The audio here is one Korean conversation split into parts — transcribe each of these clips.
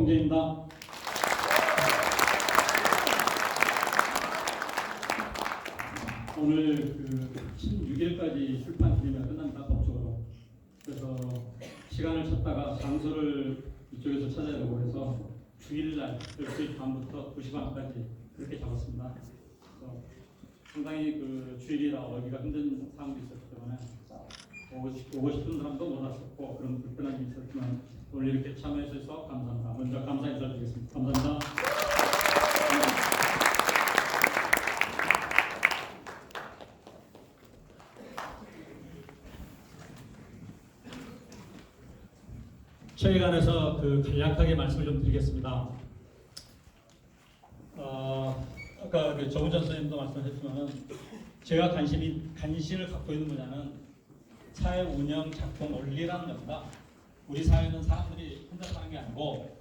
박봉재입니다. 오늘 16일까지 출판 기념회가 끝납니다. 법적으로. 그래서 시간을 찾다가 장소를 이쪽에서 찾아야 되고 해서 주일날 12시 반부터 2시 반까지 그렇게 잡았습니다. 그래서 상당히 주일이라 오기가 힘든 상황도 있었기 때문에 오고 싶은 사람도 못 왔었고 그런 불편함이 있었지만 오늘 이렇게 참여해 주셔서 감사합니다. 먼저 감사 인사드리겠습니다. 감사합니다. 책에 관해서 간략하게 말씀을 좀 드리겠습니다. 아까 정우전 선생님도 말씀하셨지만은 제가 관심을 갖고 있는 분야는 사회 운영 작동 원리라는 겁니다. 우리 사회는 사람들이 혼자 사는 게 아니고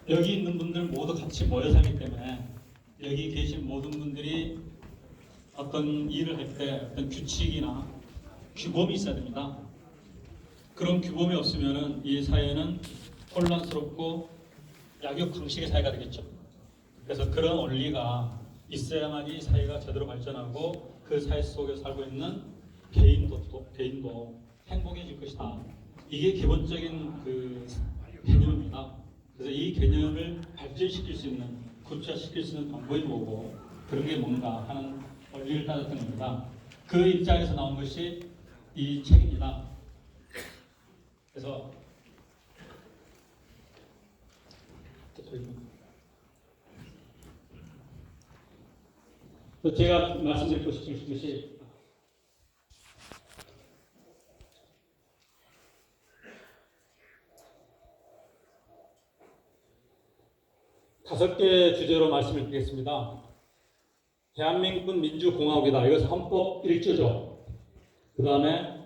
여기 있는 분들 모두 같이 모여 살기 때문에 여기 계신 모든 분들이 어떤 일을 할 때 어떤 규칙이나 규범이 있어야 됩니다. 그런 규범이 없으면은 이 사회는 혼란스럽고 약육강식의 사회가 되겠죠. 그래서 그런 원리가 있어야만이 사회가 제대로 발전하고 그 사회 속에 살고 있는 개인도 행복해질 것이다. 이게 기본적인 개념입니다. 그래서 이 개념을 발전시킬 수 있는, 구체화시킬 수 있는 방법이 뭐고 그런 게 뭔가 하는 원리를 따졌던 겁니다. 그 입장에서 나온 것이 이 책입니다. 그래서 제가 말씀드리고 싶은 것이 다섯 개 주제로 말씀을 드리겠습니다. 대한민국은 민주공화국이다. 이것은 헌법 1조죠. 그 다음에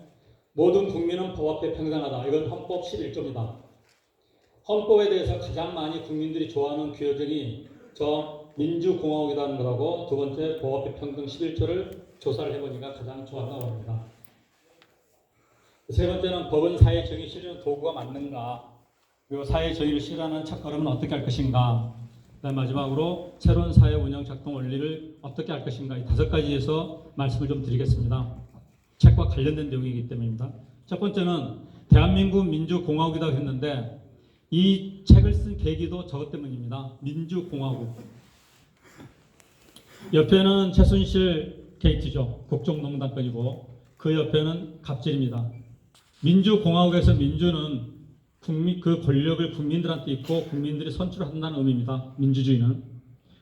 모든 국민은 법 앞에 평등하다. 이건 헌법 11조입니다. 헌법에 대해서 가장 많이 국민들이 좋아하는 규정이 저 민주공화국이라는 거라고 두 번째 법 앞에 평등 11조를 조사를 해보니까 가장 좋았다고 합니다. 세 번째는 법은 사회 정의 실현의 도구가 맞는가, 그리고 사회 정의를 실현하는 첫걸음은 어떻게 할 것인가, 그다음 마지막으로 새로운 사회 운영 작동 원리를 어떻게 할 것인가, 이 다섯 가지에서 말씀을 좀 드리겠습니다. 책과 관련된 내용이기 때문입니다. 첫 번째는 대한민국 민주공화국이라고 했는데 이 책을 쓴 계기도 저것 때문입니다. 민주공화국. 옆에는 최순실 게이트죠. 국정농단건이고 그 옆에는 갑질입니다. 민주공화국에서 민주는 그 권력을 국민들한테 있고 국민들이 선출한다는 의미입니다. 민주주의는.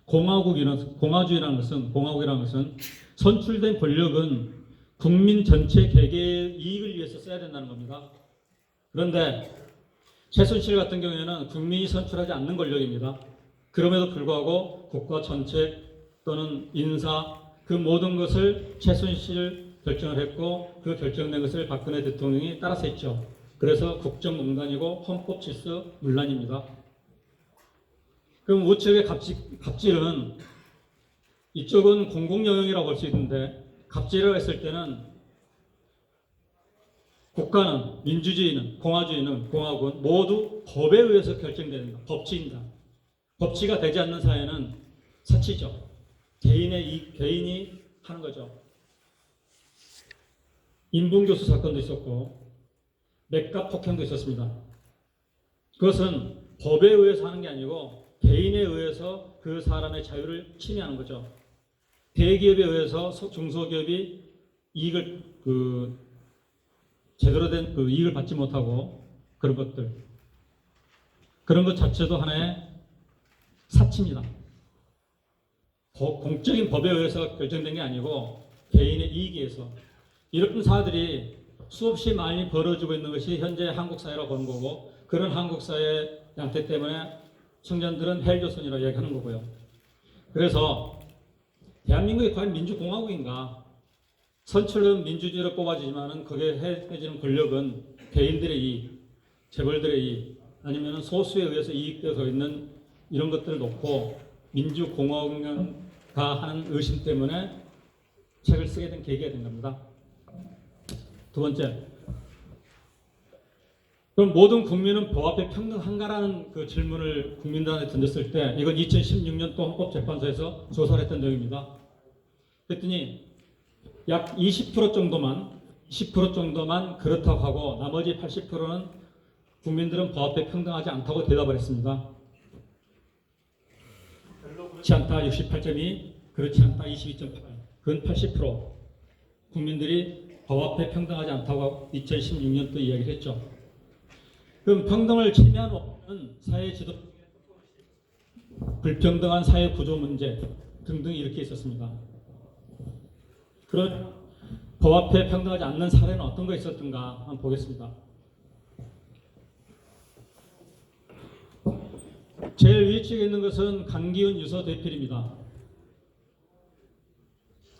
공화주의라는 것은 선출된 권력은 국민 전체 개개의 이익을 위해서 써야 된다는 겁니다. 그런데 최순실 같은 경우에는 국민이 선출하지 않는 권력입니다. 그럼에도 불구하고 국가 정책 또는 인사 그 모든 것을 최순실 결정을 했고 그 결정된 것을 박근혜 대통령이 따라서 했죠. 그래서 국정농단이고 헌법 질서 문란입니다. 그럼 우측의 갑질은 이쪽은 공공영역이라고 볼 수 있는데 갑질을 했을 때는 국가는, 민주주의는, 공화주의는, 공화국은 모두 법에 의해서 결정되는 법치입니다. 법치가 되지 않는 사회는 사치죠. 개인이 하는 거죠. 인분교수 사건도 있었고 맥값 폭행도 있었습니다. 그것은 법에 의해서 하는 게 아니고 개인에 의해서 그 사람의 자유를 침해하는 거죠. 대기업에 의해서 중소기업이 이익을 제대로 된 이익을 받지 못하고 그런 것 자체도 하나의 사치입니다. 공적인 법에 의해서 결정된 게 아니고 개인의 이익에 의해서 이런 사들이 수없이 많이 벌어지고 있는 것이 현재 한국 사회라고 보는 거고 그런 한국 사회의 양태 때문에 청년들은 헬조선이라고 이야기하는 거고요. 그래서 대한민국이 과연 민주공화국인가? 선출은 민주주의를 뽑아주지만은 그게 해지는 권력은 개인들의 이익, 재벌들의 이익, 아니면은 소수에 의해서 이익되어 있는 이런 것들을 놓고 민주공화국인가 하는 의심 때문에 책을 쓰게 된 계기가 된 겁니다. 두 번째, 그럼 모든 국민은 법 앞에 평등한가라는 그 질문을 국민들한테 던졌을 때 이건 2016년도 헌법재판소에서 조사를 했던 내용입니다. 그랬더니 약 20% 정도만 그렇다고 하고 나머지 80%는 국민들은 법 앞에 평등하지 않다고 대답을 했습니다. 그렇지 않다 68.2, 그렇지 않다 22.8, 그건 80%. 국민들이 법 앞에 평등하지 않다고 2016년도 이야기를 했죠. 그럼 평등을 침해하는 법은 사회 지도, 불평등한 사회 구조 문제 등등 이렇게 있었습니다. 그런 법 앞에 평등하지 않는 사례는 어떤 거 있었던가 한번 보겠습니다. 제일 위쪽에 있는 것은 강기훈 유서 대필입니다.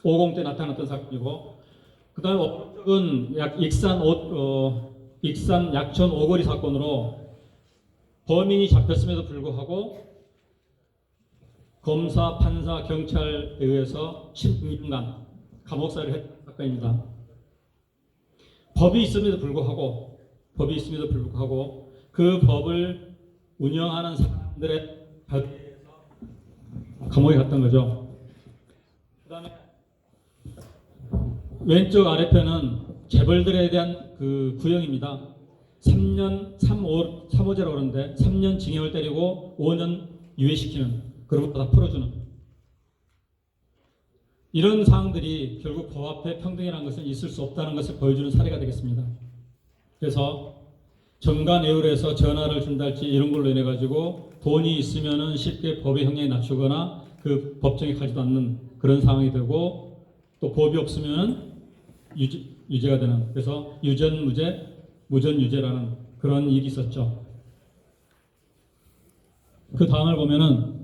50 때 나타났던 사건이고, 그 다음에 오른쪽은 익산 약촌 오거리 사건으로 범인이 잡혔음에도 불구하고 검사, 판사, 경찰에 의해서 16년간 감옥살이를 했던 사건입니다. 법이 있음에도 불구하고 그 법을 운영하는 사람들의 감옥에 갔던 거죠. 그 다음에 왼쪽 아래편은 재벌들에 대한 그 구형입니다. 3호제라고 그러는데 3년 징역을 때리고 5년 유예시키는, 그로부터 다 풀어주는 이런 사항들이 결국 법 앞에 평등이라는 것은 있을 수 없다는 것을 보여주는 사례가 되겠습니다. 그래서 정관예우에서 전화를 준달지 이런 걸로 인해 가지고 돈이 있으면은 쉽게 법의 형량이 낮추거나 그 법정에 가지도 않는 그런 상황이 되고, 또 법이 없으면 유죄가 되는, 그래서 유전무죄, 무전유죄라는 그런 일이 있었죠. 그 다음을 보면은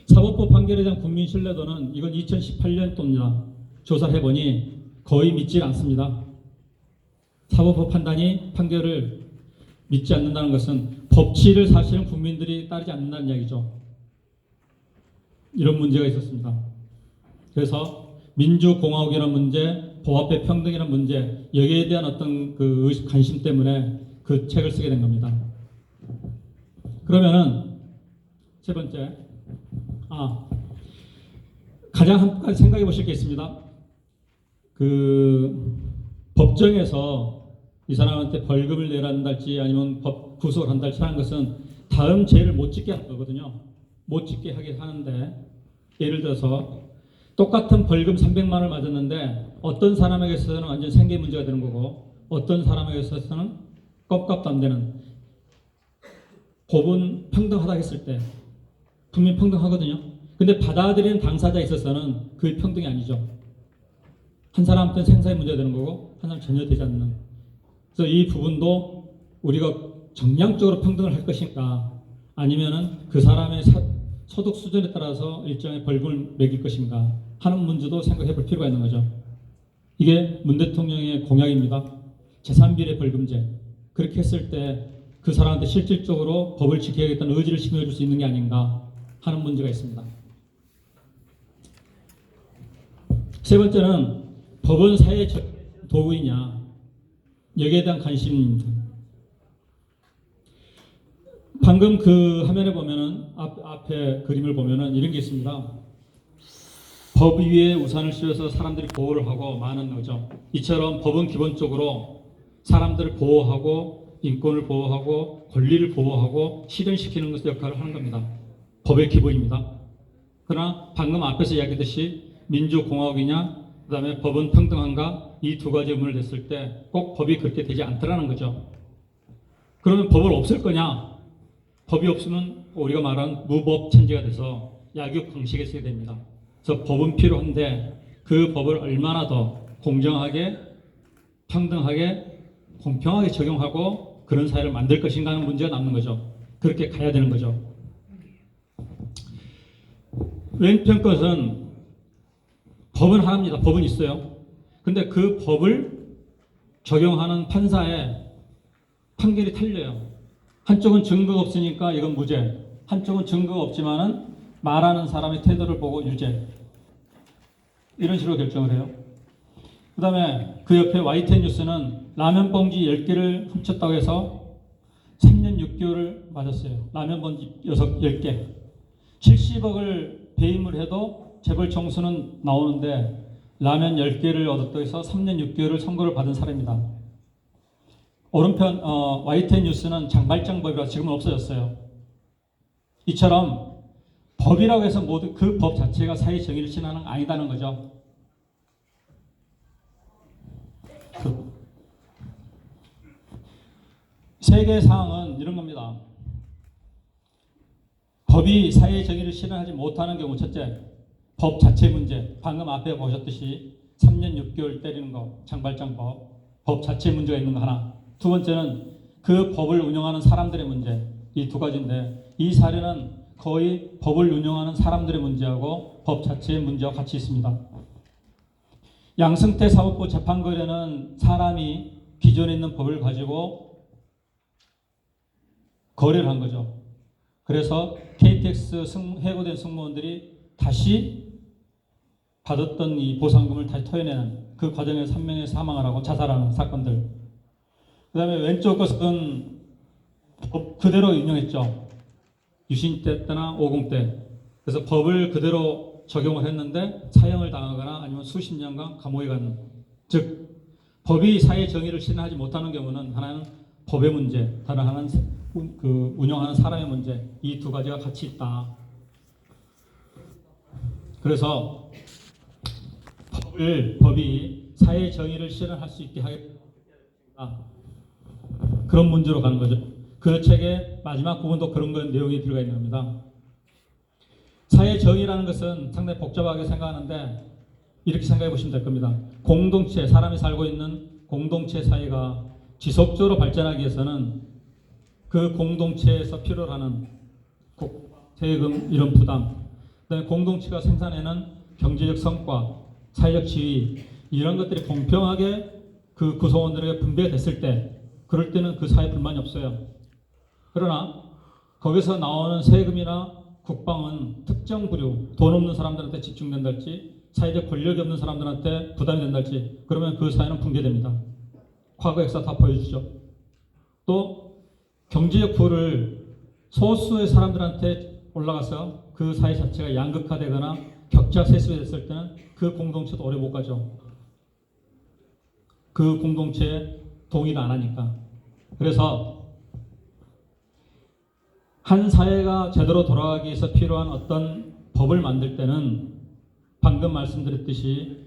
사법부 판결에 대한 국민 신뢰도는 이건 2018년도입니다. 조사를 해보니 거의 믿지 않습니다. 사법부 판결을 믿지 않는다는 것은 법치를 사실은 국민들이 따르지 않는다는 이야기죠. 이런 문제가 있었습니다. 그래서 민주공화국이라는 문제, 법 앞에 평등이라는 문제, 여기에 대한 어떤 그 관심 때문에 그 책을 쓰게 된 겁니다. 그러면은 세 번째, 가장 한 가지 생각해 보실 게 있습니다. 그 법정에서 이 사람한테 벌금을 내란달지 아니면 법 구속을 한달지 하는 것은 다음 죄를 못 짓게 하는 거거든요. 못 짓게 하게 하는데, 예를 들어서 똑같은 벌금 300만 원을 맞았는데 어떤 사람에게 있어서는 완전 생계 문제가 되는 거고 어떤 사람에게 있어서는 껌값도 안 되는, 법은 평등하다 했을 때 분명히 평등하거든요. 근데 받아들이는 당사자에 있어서는 그게 평등이 아니죠. 한 사람한테는 생사의 문제가 되는 거고 한 사람 전혀 되지 않는. 그래서 이 부분도 우리가 정량적으로 평등을 할 것인가, 아니면은 그 사람의 소득 수준에 따라서 일정의 벌금을 매길 것인가 하는 문제도 생각해 볼 필요가 있는 거죠. 이게 문 대통령의 공약입니다. 재산비례 벌금제. 그렇게 했을 때 그 사람한테 실질적으로 법을 지켜야겠다는 의지를 심어줄 수 있는 게 아닌가 하는 문제가 있습니다. 세 번째는 법은 사회의 도구이냐, 여기에 대한 관심입니다. 방금 그 화면에 보면은 앞에 그림을 보면은 이런 게 있습니다. 법 위에 우산을 씌워서 사람들이 보호를 하고 많은 거죠. 이처럼 법은 기본적으로 사람들을 보호하고 인권을 보호하고 권리를 보호하고 실현시키는 것의 역할을 하는 겁니다. 법의 기본입니다. 그러나 방금 앞에서 이야기했듯이 민주공화국이냐, 그 다음에 법은 평등한가, 이 두 가지 의문을 냈을 때 꼭 법이 그렇게 되지 않더라는 거죠. 그러면 법을 없앨 거냐? 법이 없으면 우리가 말하는 무법천지가 돼서 약육강식에 쓰게 됩니다. 그래서 법은 필요한데 그 법을 얼마나 더 공정하게, 평등하게, 공평하게 적용하고 그런 사회를 만들 것인가 하는 문제가 남는 거죠. 그렇게 가야 되는 거죠. 왼편 것은 법은 하나입니다. 법은 있어요. 근데 그 법을 적용하는 판사의 판결이 틀려요. 한쪽은 증거가 없으니까 이건 무죄, 한쪽은 증거가 없지만은 말하는 사람의 태도를 보고 유죄, 이런 식으로 결정을 해요. 그 다음에 그 옆에 YTN 뉴스는 라면 봉지 10개를 훔쳤다고 해서 3년 6개월을 맞았어요. 라면 봉지 10개. 70억을 배임을 해도 재벌 총수는 나오는데 라면 10개를 얻었다고 해서 3년 6개월을 선고를 받은 사람입니다. 오른편 YTN 뉴스는 장발장법이라 지금은 없어졌어요. 이처럼 법이라고 해서 모두 그 법 자체가 사회 정의를 실현하는 건 아니다는 거죠. 세계 사항은 이런 겁니다. 법이 사회 정의를 실현하지 못하는 경우, 첫째, 법 자체 문제. 방금 앞에 보셨듯이 3년 6개월 때리는 거, 장발장법. 법 자체 문제가 있는 거 하나. 두 번째는 그 법을 운영하는 사람들의 문제. 이 두 가지인데 이 사례는 거의 법을 운영하는 사람들의 문제하고 법 자체의 문제와 같이 있습니다. 양승태 사법부 재판거래는 사람이 기존에 있는 법을 가지고 거래를 한 거죠. 그래서 KTX 해고된 승무원들이 다시 받았던 이 보상금을 다시 토해내는 그 과정에서 한 명이 사망을 하고 자살하는 사건들. 그 다음에 왼쪽 것은 법 그대로 인용했죠. 유신 때나 50 때. 그래서 법을 그대로 적용을 했는데 사형을 당하거나 아니면 수십 년간 감옥에 가는. 즉 법이 사회 정의를 실현하지 못하는 경우는 하나는 법의 문제, 다른 하나는 그 운영하는 사람의 문제. 이 두 가지가 같이 있다. 그래서 법이 사회 정의를 실현할 수 있게 하겠다. 그런 문제로 가는 거죠. 그 책의 마지막 부분도 그런 내용이 들어가 있는 겁니다. 사회 정의라는 것은 상당히 복잡하게 생각하는데 이렇게 생각해 보시면 될 겁니다. 공동체, 사람이 살고 있는 공동체 사회가 지속적으로 발전하기 위해서는 그 공동체에서 필요로 하는 세금 이런 부담, 그다음에 공동체가 생산해내는 경제적 성과, 사회적 지위 이런 것들이 공평하게 그 구성원들에게 분배됐을 때 그럴 때는 그 사회에 불만이 없어요. 그러나 거기서 나오는 세금이나 국방은 특정 부류, 돈 없는 사람들한테 집중된달지 사회적 권력이 없는 사람들한테 부담이 된달지 그러면 그 사회는 붕괴됩니다. 과거 역사 다 보여주죠. 또 경제적 부를 소수의 사람들한테 올라가서 그 사회 자체가 양극화되거나 격차 세습됐을 때는 그 공동체도 오래 못 가죠. 그 공동체에 동의를 안 하니까. 그래서 한 사회가 제대로 돌아가기 위해서 필요한 어떤 법을 만들 때는 방금 말씀드렸듯이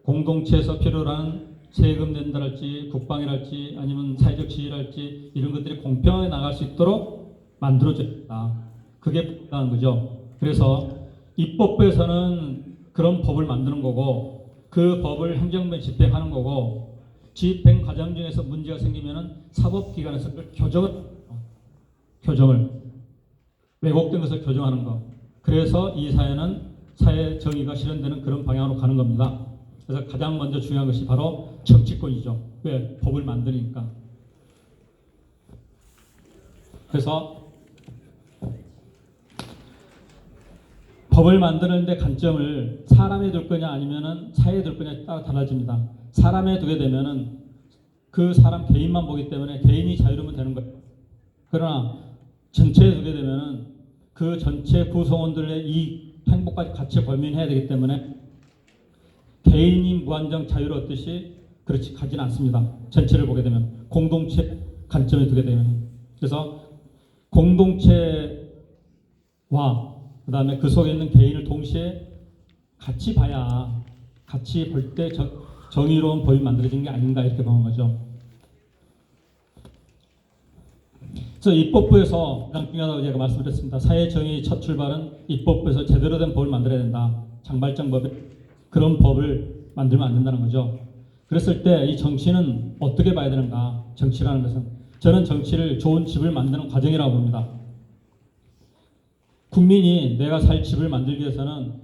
공동체에서 필요로 하는 세금 낸다랄지 국방이랄지 아니면 사회적 지위랄지 이런 것들이 공평하게 나갈 수 있도록 만들어졌다. 그게 필요한 거죠. 그래서 입법부에서는 그런 법을 만드는 거고 그 법을 행정부에 집행하는 거고 집행 과정 중에서 문제가 생기면은 사법기관에서 교정을 왜곡된 것을 교정하는 것. 그래서 이 사회는 사회 정의가 실현되는 그런 방향으로 가는 겁니다. 그래서 가장 먼저 중요한 것이 바로 정치권이죠. 왜? 법을 만드니까. 그래서 법을 만드는데 관점을 사람에 둘 거냐 아니면은 사회에 둘 거냐에 따라 달라집니다. 사람에 두게 되면은 그 사람 개인만 보기 때문에 개인이 자유로우면 되는 거예요. 그러나 전체에 두게 되면은 그 전체 구성원들의 이 행복까지 같이 고민해야 되기 때문에 개인이 무한정 자유로웠듯이 그렇지 가지는 않습니다. 전체를 보게 되면 공동체 관점에 두게 되면. 그래서 공동체와 그 다음에 그 속에 있는 개인을 동시에 같이 봐야 같이 볼 때 정의로운 법이 만들어진 게 아닌가 이렇게 보는 거죠. 그래서 입법부에서 가장 중요하다고 제가 말씀드렸습니다. 사회정의 첫 출발은 입법부에서 제대로 된 법을 만들어야 된다. 장발장법에 그런 법을 만들면 안 된다는 거죠. 그랬을 때 이 정치는 어떻게 봐야 되는가? 정치라는 것은 저는 정치를 좋은 집을 만드는 과정이라고 봅니다. 국민이 내가 살 집을 만들기 위해서는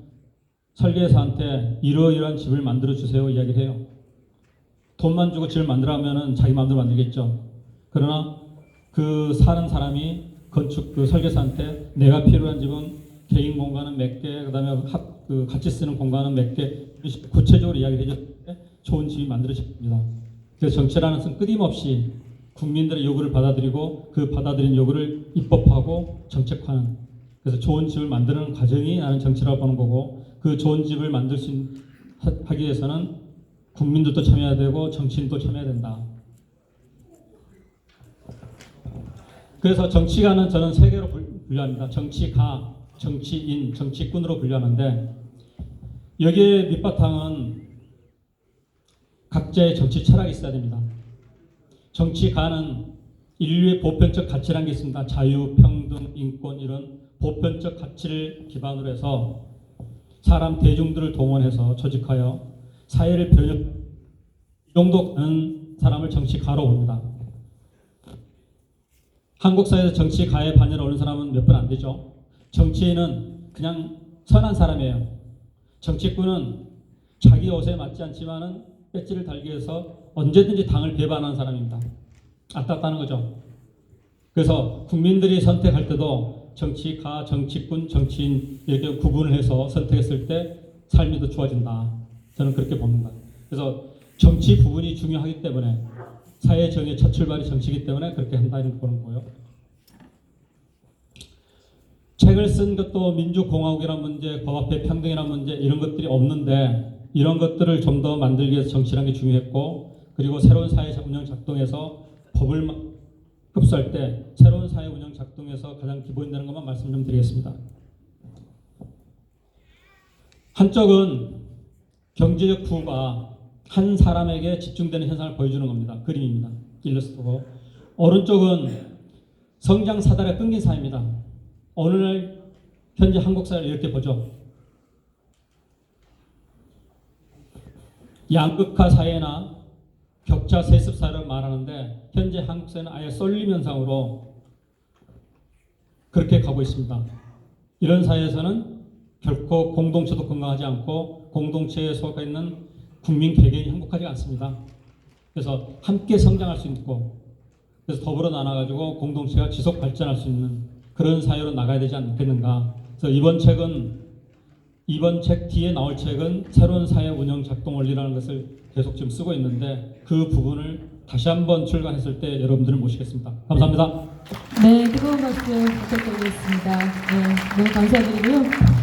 설계사한테 이러이러한 집을 만들어 주세요 이야기를 해요. 돈만 주고 집을 만들라면은 자기 마음대로 만들겠죠. 그러나 그 사는 사람이 건축 그 설계사한테 내가 필요한 집은 개인 공간은 몇 개, 그다음에 같이 쓰는 공간은 몇 개, 구체적으로 이야기를 해줬을 때 좋은 집이 만들어집니다. 그래서 정치라는 것은 끊임없이 국민들의 요구를 받아들이고 그 받아들인 요구를 입법하고 정책화하는, 그래서 좋은 집을 만드는 과정이 나는 정치라고 보는 거고, 그 좋은 집을 하기 위해서는 국민들도 참여해야 되고 정치인도 참여해야 된다. 그래서 정치가는 저는 세 개로 분류합니다. 정치가, 정치인, 정치꾼으로 분류하는데, 여기에 밑바탕은 각자의 정치 철학이 있어야 됩니다. 정치가는 인류의 보편적 가치라는 게 있습니다. 자유, 평등, 인권, 이런 보편적 가치를 기반으로 해서 사람 대중들을 동원해서 조직하여 사회를 이 정도 가는 사람을 정치가로 봅니다. 한국 사회에서 정치가에 반열에 오른 사람은 몇 분 안 되죠. 정치인은 그냥 선한 사람이에요. 정치꾼은 자기 옷에 맞지 않지만은 배지를 달기 위해서 언제든지 당을 배반하는 사람입니다. 안타깝다는 거죠. 그래서 국민들이 선택할 때도 정치가, 정치꾼, 정치인 이렇게 구분을 해서 선택했을 때 삶이 더 좋아진다. 저는 그렇게 봅니다. 그래서 정치 부분이 중요하기 때문에, 사회 정의 첫 출발이 정치이기 때문에 그렇게 한다는 보는 거고요. 책을 쓴 것도 민주공화국이라는 문제, 법 앞에 평등이라는 문제, 이런 것들이 없는데, 이런 것들을 좀 더 만들기 위해서 정치라는 게 중요했고, 그리고 새로운 사회 운영 작동에서 법을 흡수할 때 새로운 사회 운영 작동에서 가장 기본이 되는 것만 말씀 좀 드리겠습니다. 한쪽은 경제적 부가 한 사람에게 집중되는 현상을 보여주는 겁니다. 그림입니다. 일러스트고. 오른쪽은 성장 사다리가 끊긴 사회입니다. 오늘 현재 한국 사회를 이렇게 보죠. 양극화 사회나 격차 세습 사회를 말하는데, 현재 한국 사회는 아예 쏠림 현상으로 그렇게 가고 있습니다. 이런 사회에서는 결코 공동체도 건강하지 않고 공동체에 속해 있는 국민 개개인이 행복하지 않습니다. 그래서 함께 성장할 수 있고, 그래서 더불어 나눠가지고 공동체가 지속 발전할 수 있는 그런 사회로 나가야 되지 않겠는가. 그래서 이번 책 뒤에 나올 책은 새로운 사회 운영 작동 원리라는 것을 계속 지금 쓰고 있는데, 그 부분을 다시 한번 출간했을 때 여러분들을 모시겠습니다. 감사합니다. 네, 뜨거운 박수 부탁드리겠습니다. 네, 너무 감사드리고요.